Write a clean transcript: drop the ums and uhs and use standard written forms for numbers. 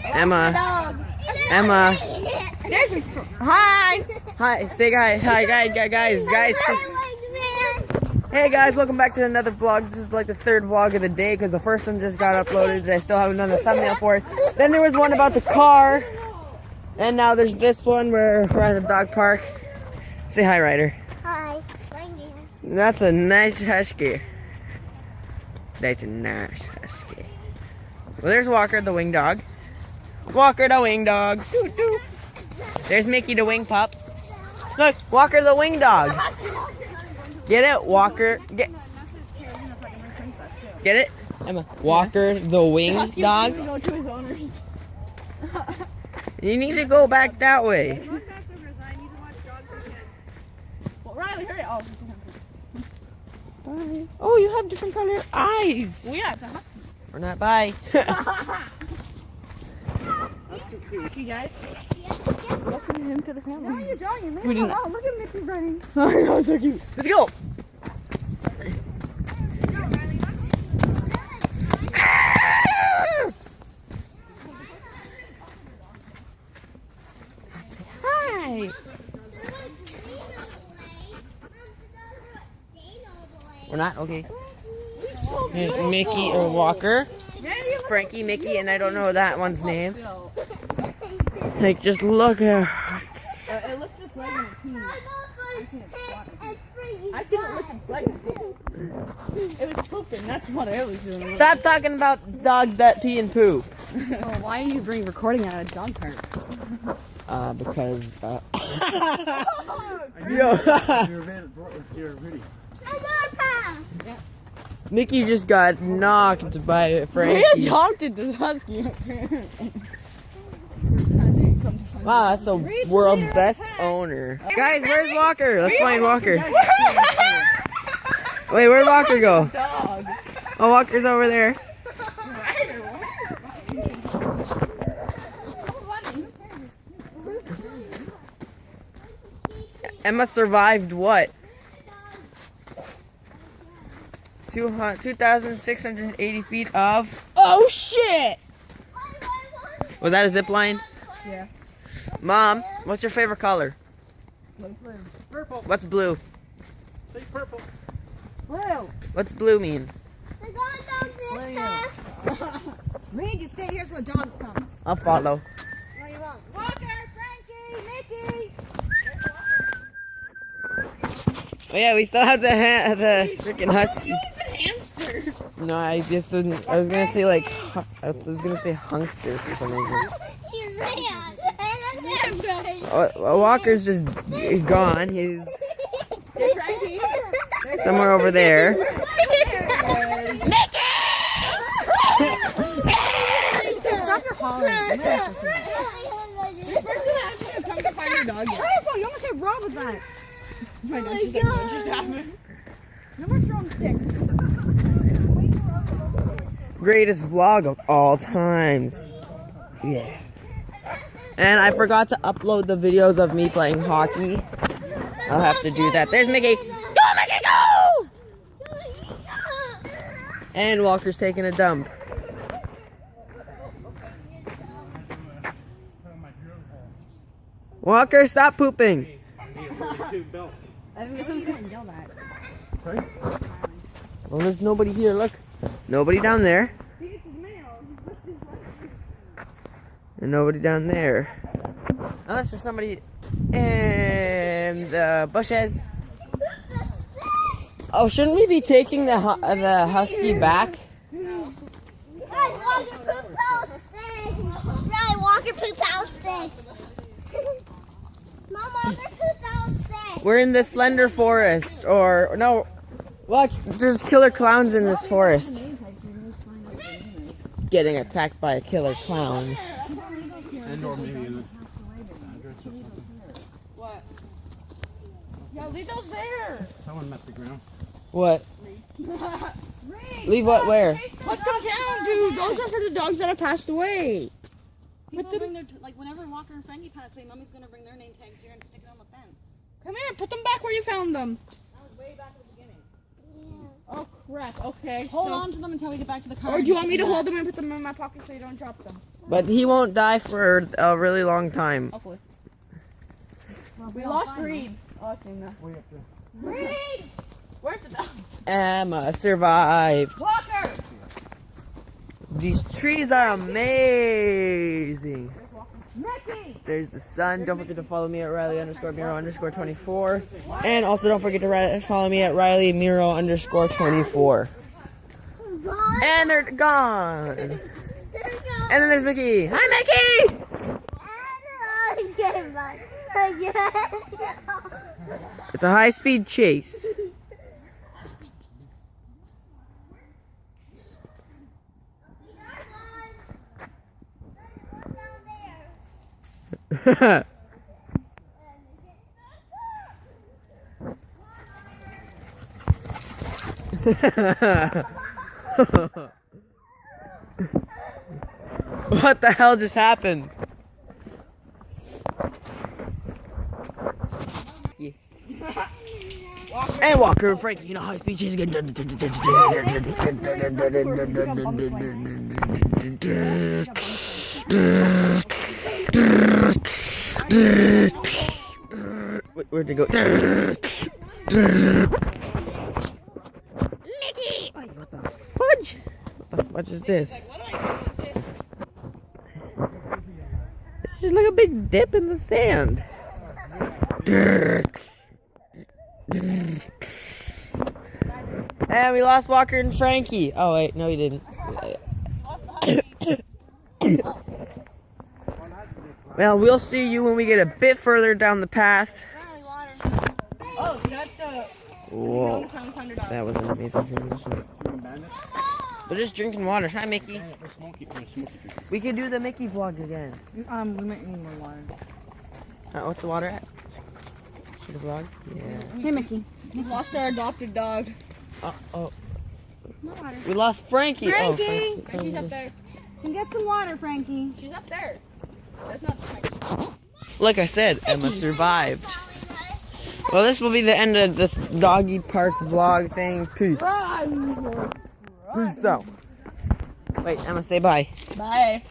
Emma. Emma. Hi. Hi. Say hi. Hi, guys. Hey guys, welcome back to another vlog. This is like the third vlog of the day because the first one just got uploaded and I still haven't done the thumbnail for it. Then there was one about the car. And now there's this one where we're at the dog park. Say hi, Ryder. Hi. That's a nice husky. That's a nice husky. Well, there's Walker, the wing dog. Walker, the wing dog. Doo -doo. There's Mickey, the wing pup. Look, Walker, the wing dog. Get it, Walker? Get it, Emma? Walker, the wing dog. You need to go back that way. Well, Riley, hurry! Oh. Bye. Oh, you have different color eyes. Well, yeah. We're not bye. You guys. Welcome him to the family. No, you don't. You leave We him didn't. alone. Look at Mickey running. Oh, you're so cute. Let's go. Hi. We're not okay. Here's Mickey or Walker, Frankie, Mickey, and I don't know that one's name. Like, just look at her. It looks just like a pee. I've seen it look just like a pee. It was pooping. That's what I was doing. Stop talking about dogs that pee and poop. Well, why do you bring recording at a dog park? Because, Yo. You're ready. Mickey just got knocked by Frankie. We adopted this husky. Wow, that's the world's best owner. Guys, where's Walker? Let's find Walker. Wait, where'd Walker go? Dog. Oh, Walker's over there. Emma survived what? 2,680 feet of... Oh, shit! Was that a zip line? Yeah. Mom, what's your favorite color? Purple. What's blue? Say purple. Blue. What's blue mean? We need to stay here so the dogs come. I'll follow. What do you want? Walker, Frankie, Mickey. Oh yeah, we still have the freaking husky. It's a hamster. No, I just didn't. I was gonna say like, I was gonna say hunkster for some reason. Walker's just gone. He's somewhere over there. Stop your hollering. This person hasn't come to find your dog yet. You almost hit Rob with that. My God, she's like, what just happened? No more throwing sticks. Greatest vlog of all times. Yeah. And I forgot to upload the videos of me playing hockey. I'll have to do that. There's Mickey. Go, Mickey, go! And Walker's taking a dump. Walker, stop pooping. I think this one's getting yelled at. Well, there's nobody here. Look. Nobody down there. And nobody down there. Unless there's somebody in the bushes. Oh, shouldn't we be taking the husky back? No. Walker poop house thing. Right, Walker poop house thing. Mom, Walker poop house thing. We're in the Slender Forest, or no, watch, there's killer clowns in this forest. Getting attacked by a killer clown. And or maybe What? Yeah, leave those there. someone met the ground. What? Leave what where? Put them down, dude. Those are for the dogs that have passed away. People bring their, like, whenever Walker and Frankie pass away, Mommy's gonna bring their name tags here and stick it on the fence. Come here, put them back where you found them. That was way back at the beginning. Yeah. Oh crap, okay. Hold on to them until we get back to the car. Or and do you get want me to them hold out. them and put them in my pocket so you don't drop them? But he won't die for a really long time. Hopefully. Well, We we'll lost find them. Reed. Oh, I seen that. We have to. Reed! Where's the dog? Emma survived. Walker! These trees are amazing. Mickey! There's the sun. Don't forget to follow me at Riley_Miro_24. And also don't forget to follow me at Riley_Miro_24. And they're gone. And then there's Mickey. Hi, Mickey! It's a high-speed chase. What the hell just happened? And Walker and Frankie in a high speed chase again. Where'd they go? Mickey! What the fudge? What the fudge is this? It's just like a big dip in the sand. And we lost Walker and Frankie. Oh wait, no, we didn't. Well, we'll see you when we get a bit further down the path. Oh, that's the Whoa, $100. that was an amazing transition. We're just drinking water. Hi, Mickey. We can do the Mickey vlog again. We might need more water. What's the water at? Should the vlog? Yeah. Hey, Mickey. We lost our adopted dog. Oh. We lost Frankie. Frankie! Oh, Frankie's up there. Can get some water, Frankie. She's up there. That's not the Frankie. Like I said, Emma survived. Well, this will be the end of this doggy park vlog thing. Peace. Peace out. Wait, Emma, say bye. Bye.